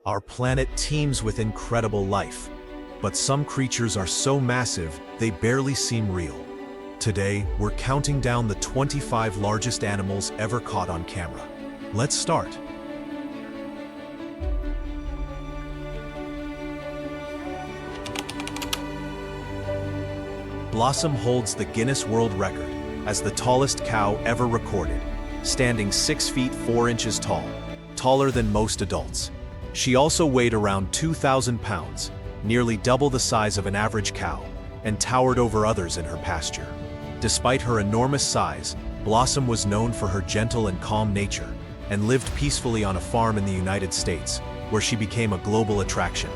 Our planet teems with incredible life, but some creatures are so massive they barely seem real. Today, we're counting down the 25 largest animals ever caught on camera. Let's start. Blossom holds the Guinness World Record as the tallest cow ever recorded, standing 6 feet 4 inches tall, taller than most adults. She also weighed around 2,000 pounds, nearly double the size of an average cow, and towered over others in her pasture. Despite her enormous size, Blossom was known for her gentle and calm nature, and lived peacefully on a farm in the United States, where she became a global attraction.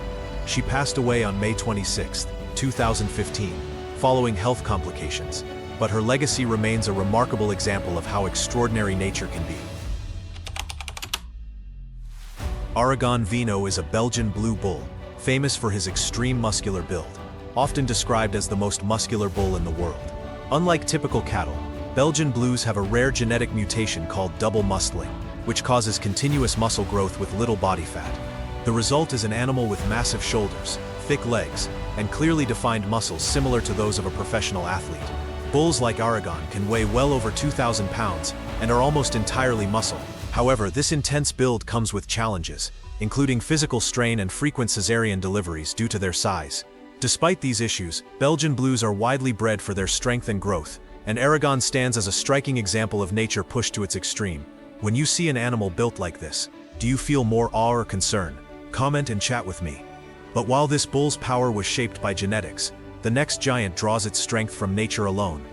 She passed away on May 26, 2015, following health complications, but her legacy remains a remarkable example of how extraordinary nature can be. Aragon Vino is a Belgian blue bull, famous for his extreme muscular build, often described as the most muscular bull in the world. Unlike typical cattle, Belgian blues have a rare genetic mutation called double muscling, which causes continuous muscle growth with little body fat. The result is an animal with massive shoulders, thick legs, and clearly defined muscles similar to those of a professional athlete. Bulls like Aragon can weigh well over 2,000 pounds and are almost entirely muscle. However, this intense build comes with challenges, including physical strain and frequent cesarean deliveries due to their size. Despite these issues, Belgian blues are widely bred for their strength and growth, and Aragon stands as a striking example of nature pushed to its extreme. When you see an animal built like this, do you feel more awe or concern? Comment and chat with me. But while this bull's power was shaped by genetics, the next giant draws its strength from nature alone.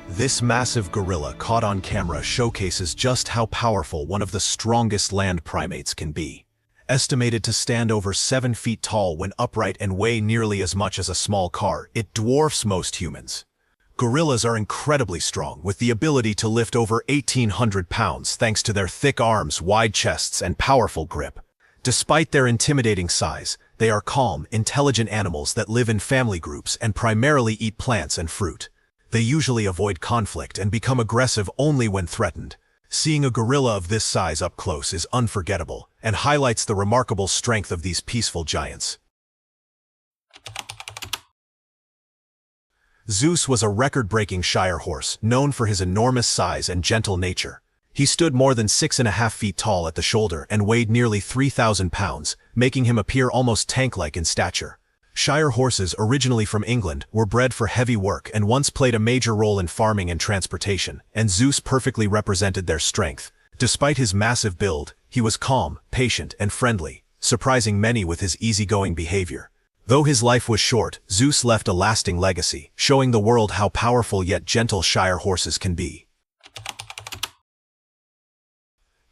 This massive gorilla caught on camera showcases just how powerful one of the strongest land primates can be. Estimated to stand over 7 feet tall when upright and weigh nearly as much as a small car, it dwarfs most humans. Gorillas are incredibly strong, with the ability to lift over 1,800 pounds thanks to their thick arms, wide chests, and powerful grip. Despite their intimidating size, they are calm, intelligent animals that live in family groups and primarily eat plants and fruit. They usually avoid conflict and become aggressive only when threatened. Seeing a gorilla of this size up close is unforgettable and highlights the remarkable strength of these peaceful giants. Zeus was a record-breaking Shire horse, known for his enormous size and gentle nature. He stood more than 6.5 feet tall at the shoulder and weighed nearly 3,000 pounds, making him appear almost tank-like in stature. Shire horses, originally from England, were bred for heavy work and once played a major role in farming and transportation, and Zeus perfectly represented their strength. Despite his massive build, he was calm, patient, and friendly, surprising many with his easygoing behavior. Though his life was short, Zeus left a lasting legacy, showing the world how powerful yet gentle Shire horses can be.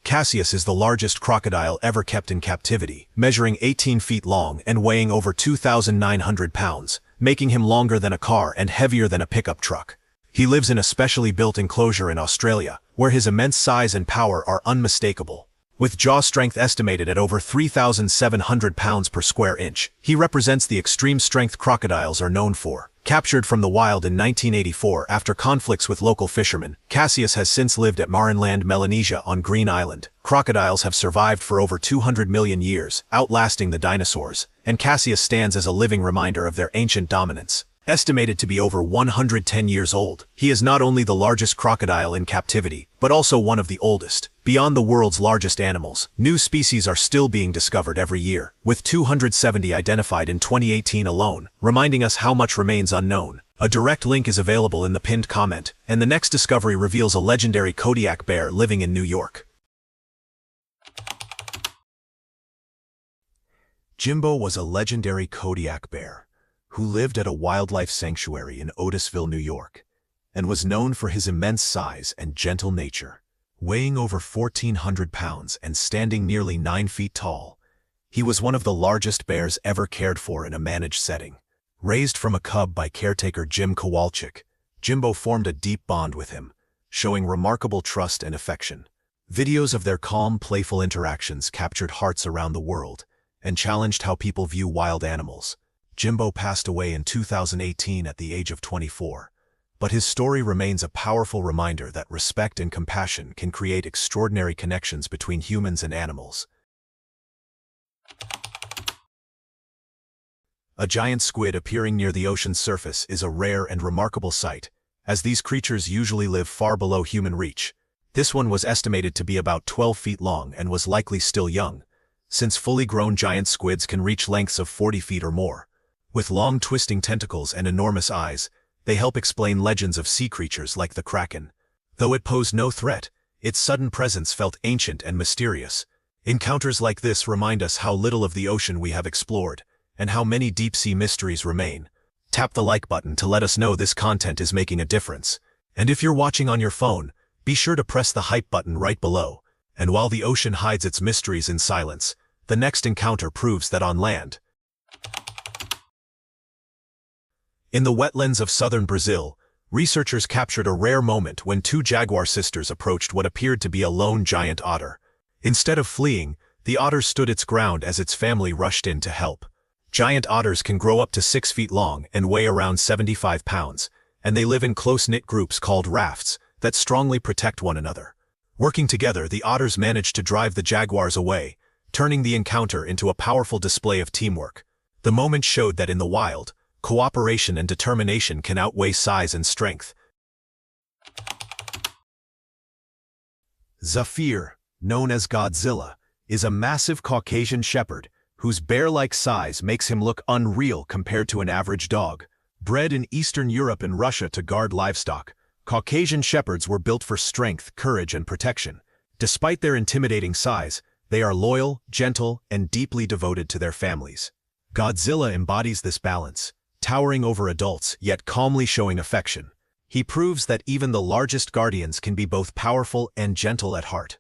Cassius is the largest crocodile ever kept in captivity, measuring 18 feet long and weighing over 2,900 pounds, making him longer than a car and heavier than a pickup truck. He lives in a specially built enclosure in Australia, where his immense size and power are unmistakable. With jaw strength estimated at over 3,700 pounds per square inch, he represents the extreme strength crocodiles are known for. Captured from the wild in 1984 after conflicts with local fishermen, Cassius has since lived at Marineland, Melanesia on Green Island. Crocodiles have survived for over 200 million years, outlasting the dinosaurs, and Cassius stands as a living reminder of their ancient dominance. Estimated to be over 110 years old, he is not only the largest crocodile in captivity, but also one of the oldest. Beyond the world's largest animals, new species are still being discovered every year, with 270 identified in 2018 alone, reminding us how much remains unknown. A direct link is available in the pinned comment, and the next discovery reveals a legendary Kodiak bear living in New York. Jimbo was a legendary Kodiak bear who lived at a wildlife sanctuary in Otisville, New York, and was known for his immense size and gentle nature. Weighing over 1,400 pounds and standing nearly 9 feet tall, he was one of the largest bears ever cared for in a managed setting. Raised from a cub by caretaker Jim Kowalczyk, Jimbo formed a deep bond with him, showing remarkable trust and affection. Videos of their calm, playful interactions captured hearts around the world and challenged how people view wild animals. Jimbo passed away in 2018 at the age of 24, But his story remains a powerful reminder that respect and compassion can create extraordinary connections between humans and animals. A giant squid appearing near the ocean's surface is a rare and remarkable sight, as these creatures usually live far below human reach. This one was estimated to be about 12 feet long and was likely still young, since fully grown giant squids can reach lengths of 40 feet or more. With long twisting tentacles and enormous eyes, they help explain legends of sea creatures like the kraken. Though it posed no threat, its sudden presence felt ancient and mysterious. Encounters like this remind us how little of the ocean we have explored, and how many deep-sea mysteries remain. Tap the like button to let us know this content is making a difference. And if you're watching on your phone, be sure to press the hype button right below. And while the ocean hides its mysteries in silence, the next encounter proves that on land. In the wetlands of southern Brazil, researchers captured a rare moment when two jaguar sisters approached what appeared to be a lone giant otter. Instead of fleeing, the otter stood its ground as its family rushed in to help. Giant otters can grow up to 6 feet long and weigh around 75 pounds, and they live in close-knit groups called rafts that strongly protect one another. Working together, the otters managed to drive the jaguars away, turning the encounter into a powerful display of teamwork. The moment showed that in the wild, cooperation and determination can outweigh size and strength. Zephyr, known as Godzilla, is a massive Caucasian shepherd whose bear-like size makes him look unreal compared to an average dog. Bred in Eastern Europe and Russia to guard livestock, Caucasian shepherds were built for strength, courage, and protection. Despite their intimidating size, they are loyal, gentle, and deeply devoted to their families. Godzilla embodies this balance, towering over adults yet calmly showing affection. He proves that even the largest guardians can be both powerful and gentle at heart.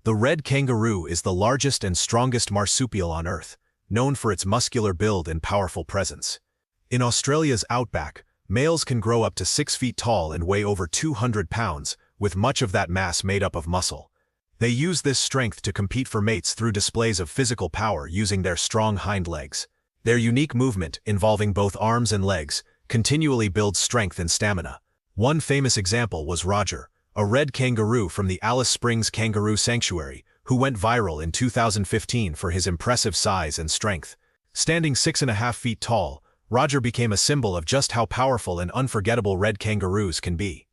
The red kangaroo is the largest and strongest marsupial on Earth, known for its muscular build and powerful presence. In Australia's outback, males can grow up to 6 feet tall and weigh over 200 pounds, with much of that mass made up of muscle. They use this strength to compete for mates through displays of physical power using their strong hind legs. Their unique movement, involving both arms and legs, continually builds strength and stamina. One famous example was Roger, a red kangaroo from the Alice Springs Kangaroo Sanctuary, who went viral in 2015 for his impressive size and strength. Standing 6.5 feet tall, Roger became a symbol of just how powerful and unforgettable red kangaroos can be.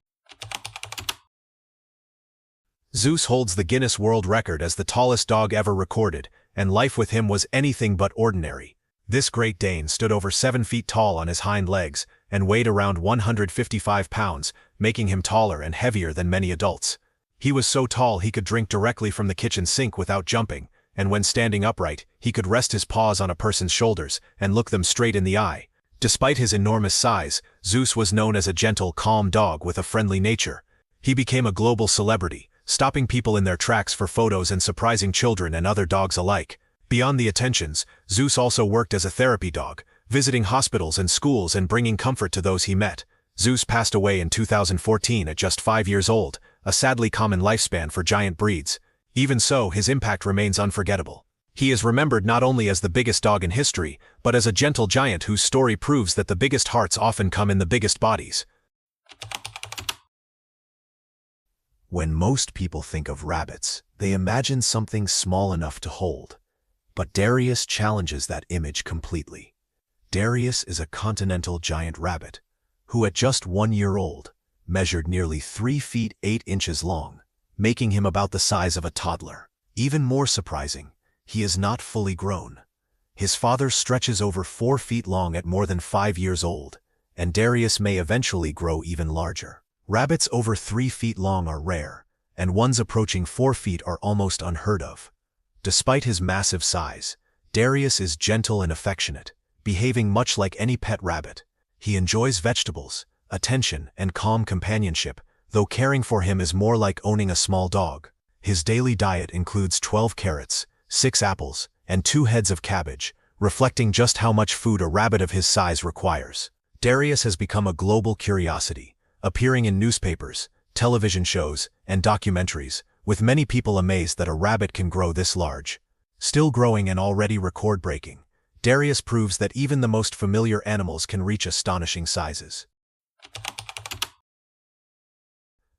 Zeus holds the Guinness World Record as the tallest dog ever recorded, and life with him was anything but ordinary. This Great Dane stood over 7 feet tall on his hind legs and weighed around 155 pounds, making him taller and heavier than many adults. He was so tall he could drink directly from the kitchen sink without jumping, and when standing upright, he could rest his paws on a person's shoulders and look them straight in the eye. Despite his enormous size, Zeus was known as a gentle, calm dog with a friendly nature. He became a global celebrity, stopping people in their tracks for photos and surprising children and other dogs alike. Beyond the attentions, Zeus also worked as a therapy dog, visiting hospitals and schools and bringing comfort to those he met. Zeus passed away in 2014 at just 5 years old, a sadly common lifespan for giant breeds. Even so, his impact remains unforgettable. He is remembered not only as the biggest dog in history, but as a gentle giant whose story proves that the biggest hearts often come in the biggest bodies. When most people think of rabbits, they imagine something small enough to hold. But Darius challenges that image completely. Darius is a continental giant rabbit, who at just 1 year old, measured nearly 3 feet 8 inches long, making him about the size of a toddler. Even more surprising, he is not fully grown. His father stretches over 4 feet long at more than 5 years old, and Darius may eventually grow even larger. Rabbits over 3 feet long are rare, and ones approaching 4 feet are almost unheard of. Despite his massive size, Darius is gentle and affectionate, behaving much like any pet rabbit. He enjoys vegetables, attention, and calm companionship, though caring for him is more like owning a small dog. His daily diet includes 12 carrots, 6 apples, and 2 heads of cabbage, reflecting just how much food a rabbit of his size requires. Darius has become a global curiosity, appearing in newspapers, television shows, and documentaries, with many people amazed that a rabbit can grow this large. Still growing and already record-breaking, Darius proves that even the most familiar animals can reach astonishing sizes.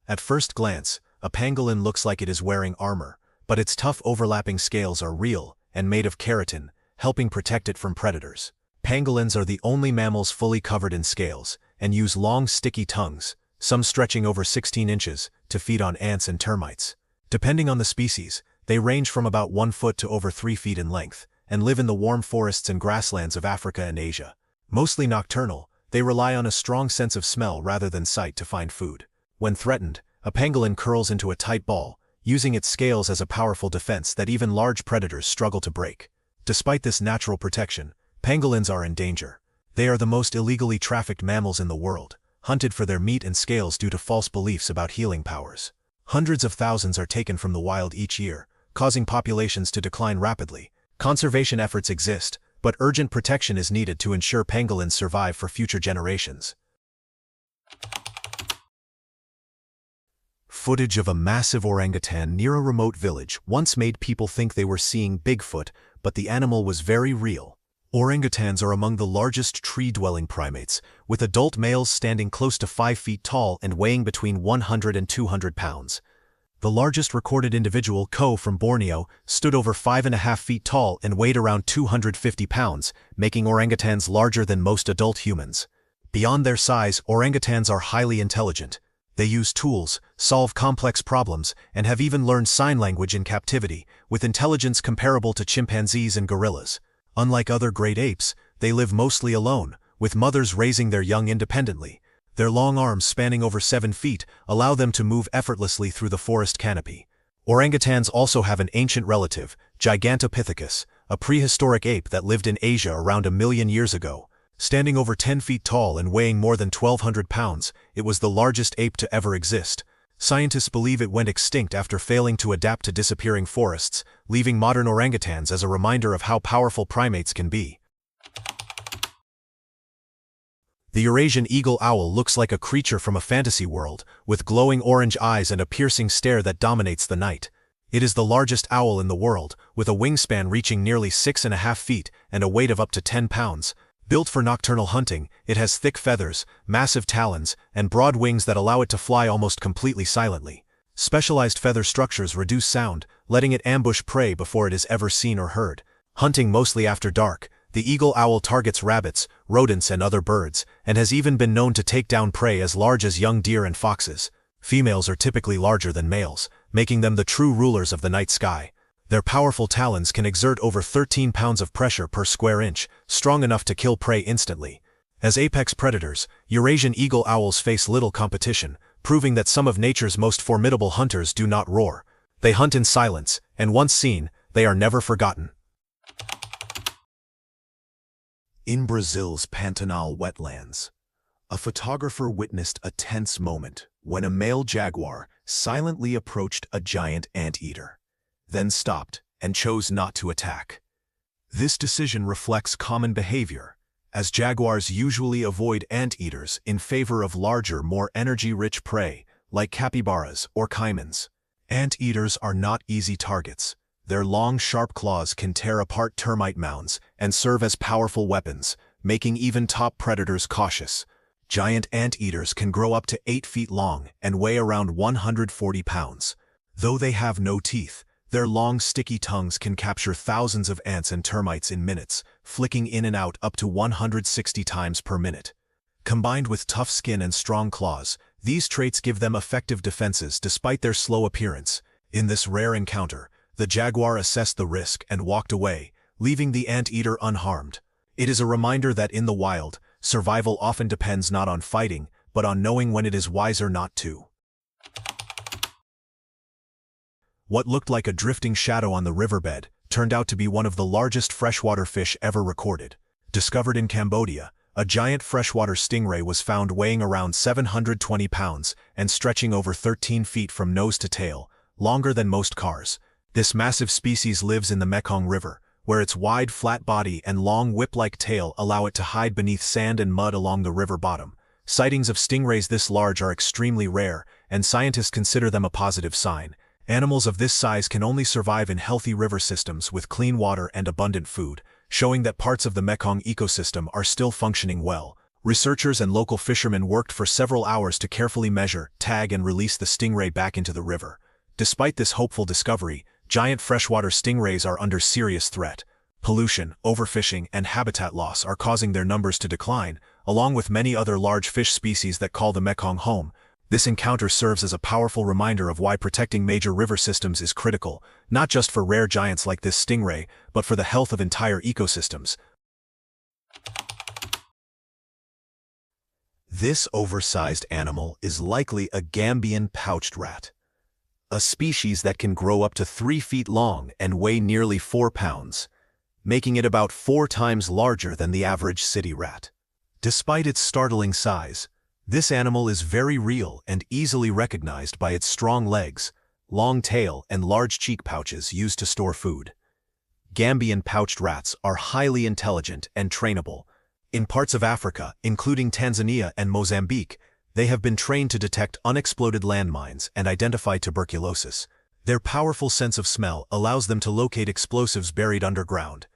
At first glance, a pangolin looks like it is wearing armor, but its tough overlapping scales are real and made of keratin, helping protect it from predators. Pangolins are the only mammals fully covered in scales, and use long sticky tongues, some stretching over 16 inches, to feed on ants and termites. Depending on the species, they range from about 1 foot to over 3 feet in length, and live in the warm forests and grasslands of Africa and Asia. Mostly nocturnal, they rely on a strong sense of smell rather than sight to find food. When threatened, a pangolin curls into a tight ball, using its scales as a powerful defense that even large predators struggle to break. Despite this natural protection, pangolins are in danger. They are the most illegally trafficked mammals in the world, hunted for their meat and scales due to false beliefs about healing powers. Hundreds of thousands are taken from the wild each year, causing populations to decline rapidly. Conservation efforts exist, but urgent protection is needed to ensure pangolins survive for future generations. Footage of a massive orangutan near a remote village once made people think they were seeing Bigfoot, but the animal was very real. Orangutans are among the largest tree-dwelling primates, with adult males standing close to 5 feet tall and weighing between 100 and 200 pounds. The largest recorded individual, Ko from Borneo, stood over 5.5 feet tall and weighed around 250 pounds, making orangutans larger than most adult humans. Beyond their size, orangutans are highly intelligent. They use tools, solve complex problems, and have even learned sign language in captivity, with intelligence comparable to chimpanzees and gorillas. Unlike other great apes, they live mostly alone, with mothers raising their young independently. Their long arms spanning over 7 feet allow them to move effortlessly through the forest canopy. Orangutans also have an ancient relative, Gigantopithecus, a prehistoric ape that lived in Asia around 1 million years ago. Standing over 10 feet tall and weighing more than 1,200 pounds, it was the largest ape to ever exist. Scientists believe it went extinct after failing to adapt to disappearing forests, leaving modern orangutans as a reminder of how powerful primates can be. The Eurasian Eagle Owl looks like a creature from a fantasy world, with glowing orange eyes and a piercing stare that dominates the night. It is the largest owl in the world, with a wingspan reaching nearly 6.5 feet and a weight of up to 10 pounds. Built for nocturnal hunting, it has thick feathers, massive talons, and broad wings that allow it to fly almost completely silently. Specialized feather structures reduce sound, letting it ambush prey before it is ever seen or heard. Hunting mostly after dark, the eagle owl targets rabbits, rodents, and other birds, and has even been known to take down prey as large as young deer and foxes. Females are typically larger than males, making them the true rulers of the night sky. Their powerful talons can exert over 13 pounds of pressure per square inch, strong enough to kill prey instantly. As apex predators, Eurasian eagle owls face little competition, proving that some of nature's most formidable hunters do not roar. They hunt in silence, and once seen, they are never forgotten. In Brazil's Pantanal wetlands, a photographer witnessed a tense moment when a male jaguar silently approached a giant anteater, then stopped and chose not to attack. This decision reflects common behavior, as jaguars usually avoid anteaters in favor of larger, more energy-rich prey, like capybaras or caimans. Anteaters are not easy targets. Their long, sharp claws can tear apart termite mounds and serve as powerful weapons, making even top predators cautious. Giant anteaters can grow up to 8 feet long and weigh around 140 pounds. Though they have no teeth, their long, sticky tongues can capture thousands of ants and termites in minutes, flicking in and out up to 160 times per minute. Combined with tough skin and strong claws, these traits give them effective defenses despite their slow appearance. In this rare encounter, the jaguar assessed the risk and walked away, leaving the anteater unharmed. It is a reminder that in the wild, survival often depends not on fighting, but on knowing when it is wiser not to. What looked like a drifting shadow on the riverbed turned out to be one of the largest freshwater fish ever recorded. Discovered in Cambodia, a giant freshwater stingray was found weighing around 720 pounds and stretching over 13 feet from nose to tail, longer than most cars. This massive species lives in the Mekong River, where its wide, flat body and long whip-like tail allow it to hide beneath sand and mud along the river bottom. Sightings of stingrays this large are extremely rare, and scientists consider them a positive sign. Animals of this size can only survive in healthy river systems with clean water and abundant food. showing that parts of the Mekong ecosystem are still functioning well. Researchers and local fishermen worked for several hours to carefully measure, tag, and release the stingray back into the river. Despite this hopeful discovery, giant freshwater stingrays are under serious threat. Pollution, overfishing, and habitat loss are causing their numbers to decline, along with many other large fish species that call the Mekong home. This encounter serves as a powerful reminder of why protecting major river systems is critical, not just for rare giants like this stingray, but for the health of entire ecosystems. This oversized animal is likely a Gambian pouched rat, a species that can grow up to 3 feet long and weigh nearly 4 pounds, making it about 4 times larger than the average city rat. Despite its startling size, this animal is very real and easily recognized by its strong legs, long tail, and large cheek pouches used to store food. Gambian pouched rats are highly intelligent and trainable. In parts of Africa, including Tanzania and Mozambique, they have been trained to detect unexploded landmines and identify tuberculosis. Their powerful sense of smell allows them to locate explosives buried underground,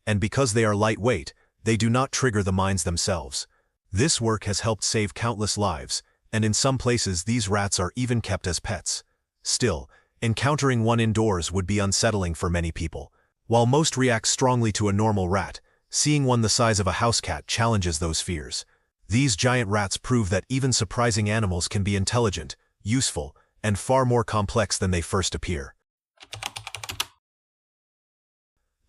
and because they are lightweight, they do not trigger the mines themselves. This work has helped save countless lives, and in some places these rats are even kept as pets. Still, encountering one indoors would be unsettling for many people. While most react strongly to a normal rat, seeing one the size of a house cat challenges those fears. These giant rats prove that even surprising animals can be intelligent, useful, and far more complex than they first appear.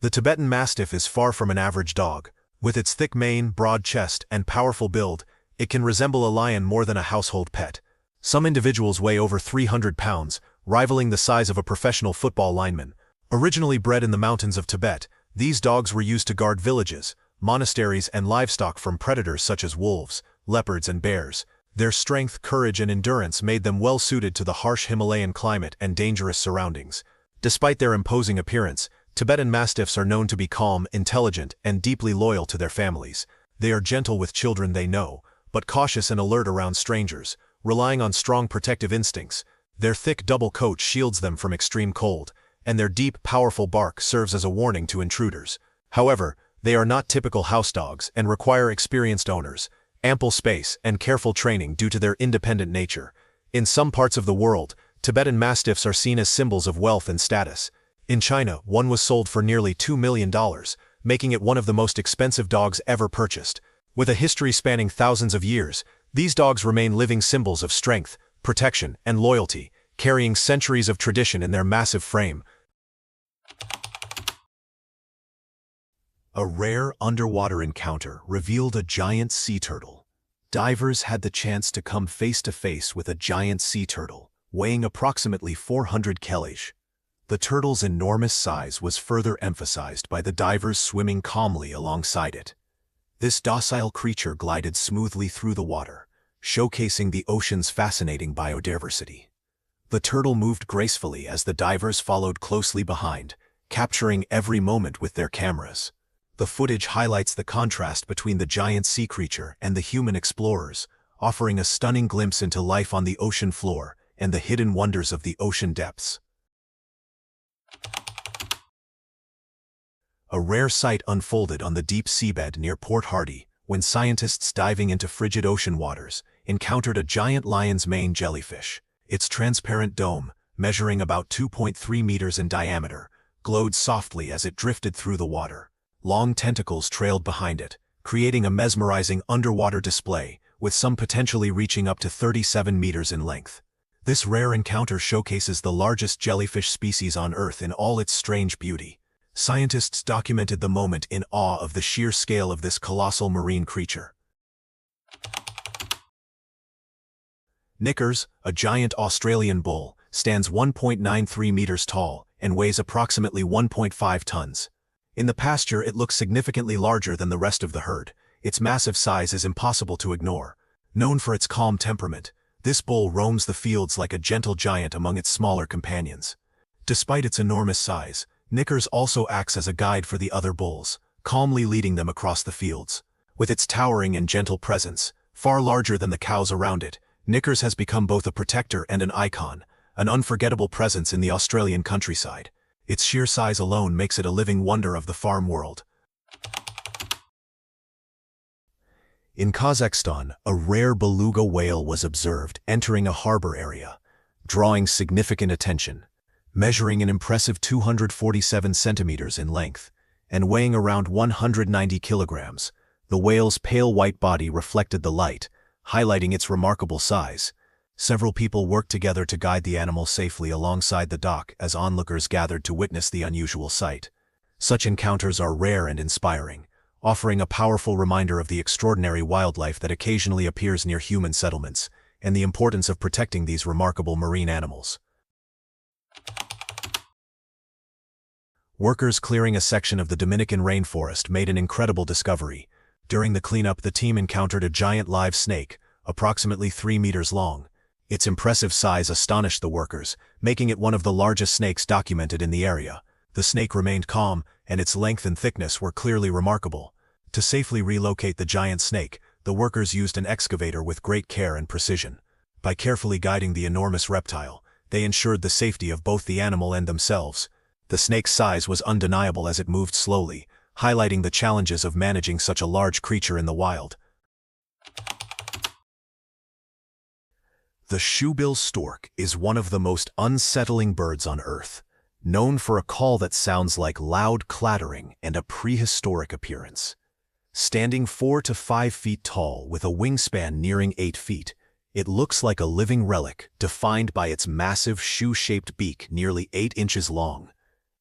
The Tibetan Mastiff is far from an average dog. With its thick mane, broad chest, and powerful build, it can resemble a lion more than a household pet. Some individuals weigh over 300 pounds, rivaling the size of a professional football lineman. Originally bred in the mountains of Tibet, these dogs were used to guard villages, monasteries, and livestock from predators such as wolves, leopards, and bears. Their strength, courage, and endurance made them well suited to the harsh Himalayan climate and dangerous surroundings. Despite their imposing appearance, Tibetan Mastiffs are known to be calm, intelligent, and deeply loyal to their families. They are gentle with children they know, but cautious and alert around strangers, relying on strong protective instincts. Their thick double coat shields them from extreme cold, and their deep, powerful bark serves as a warning to intruders. However, they are not typical house dogs and require experienced owners, ample space, and careful training due to their independent nature. In some parts of the world, Tibetan Mastiffs are seen as symbols of wealth and status. In China, one was sold for nearly $2 million, making it one of the most expensive dogs ever purchased. With a history spanning thousands of years, these dogs remain living symbols of strength, protection, and loyalty, carrying centuries of tradition in their massive frame. A rare underwater encounter revealed a giant sea turtle. Divers had the chance to come face to face with a giant sea turtle, weighing approximately 400 kg. The turtle's enormous size was further emphasized by the divers swimming calmly alongside it. This docile creature glided smoothly through the water, showcasing the ocean's fascinating biodiversity. The turtle moved gracefully as the divers followed closely behind, capturing every moment with their cameras. The footage highlights the contrast between the giant sea creature and the human explorers, offering a stunning glimpse into life on the ocean floor and the hidden wonders of the ocean depths. A rare sight unfolded on the deep seabed near Port Hardy when scientists diving into frigid ocean waters encountered a giant lion's mane jellyfish. Its transparent dome, measuring about 2.3 meters in diameter, glowed softly as it drifted through the water. Long tentacles trailed behind it, creating a mesmerizing underwater display, with some potentially reaching up to 37 meters in length. This rare encounter showcases the largest jellyfish species on Earth in all its strange beauty. Scientists documented the moment in awe of the sheer scale of this colossal marine creature. Knickers, a giant Australian bull, stands 1.93 meters tall and weighs approximately 1.5 tons. In the pasture, it looks significantly larger than the rest of the herd. Its massive size is impossible to ignore. Known for its calm temperament, this bull roams the fields like a gentle giant among its smaller companions. Despite its enormous size, Knickers also acts as a guide for the other bulls, calmly leading them across the fields. With its towering and gentle presence, far larger than the cows around it, Knickers has become both a protector and an icon, an unforgettable presence in the Australian countryside. Its sheer size alone makes it a living wonder of the farm world. In Kazakhstan, a rare beluga whale was observed entering a harbor area, drawing significant attention. Measuring an impressive 247 centimeters in length and weighing around 190 kilograms, the whale's pale white body reflected the light, highlighting its remarkable size. Several people worked together to guide the animal safely alongside the dock as onlookers gathered to witness the unusual sight. Such encounters are rare and inspiring, offering a powerful reminder of the extraordinary wildlife that occasionally appears near human settlements and the importance of protecting these remarkable marine animals. Workers clearing a section of the Dominican rainforest made an incredible discovery. During the cleanup, the team encountered a giant live snake, approximately 3 meters long. Its impressive size astonished the workers, making it one of the largest snakes documented in the area. The snake remained calm, and its length and thickness were clearly remarkable. To safely relocate the giant snake, the workers used an excavator with great care and precision. By carefully guiding the enormous reptile, they ensured the safety of both the animal and themselves. The snake's size was undeniable as it moved slowly, highlighting the challenges of managing such a large creature in the wild. The Shoebill Stork is one of the most unsettling birds on Earth, known for a call that sounds like loud clattering and a prehistoric appearance. Standing 4 to 5 feet tall with a wingspan nearing 8 feet, it looks like a living relic defined by its massive shoe-shaped beak nearly 8 inches long.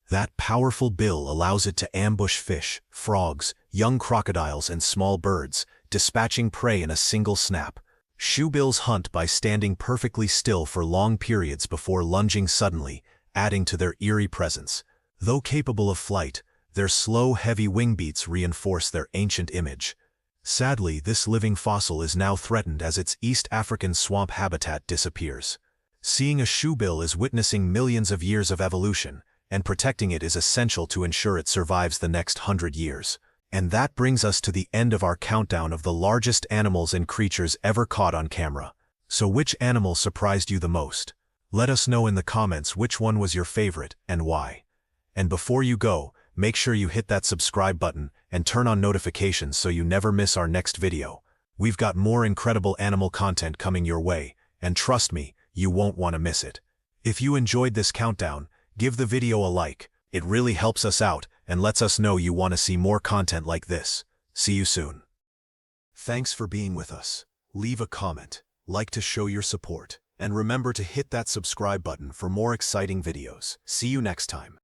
That powerful bill allows it to ambush fish, frogs, young crocodiles, and small birds, dispatching prey in a single snap. Shoebills hunt by standing perfectly still for long periods before lunging suddenly, adding to their eerie presence. Though capable of flight, their slow, heavy wing beats reinforce their ancient image. Sadly, this living fossil is now threatened as its East African swamp habitat disappears. Seeing a shoebill is witnessing millions of years of evolution, and protecting it is essential to ensure it survives the next 100 years. And that brings us to the end of our countdown of the largest animals and creatures ever caught on camera. So which animal surprised you the most? Let us know in the comments which one was your favorite and why. And before you go, make sure you hit that subscribe button and turn on notifications so you never miss our next video. We've got more incredible animal content coming your way, and trust me, you won't want to miss it. If you enjoyed this countdown, give the video a like. It really helps us out and lets us know you want to see more content like this. See you soon. Thanks for being with us. Leave a comment, like to show your support, and remember to hit that subscribe button for more exciting videos. See you next time.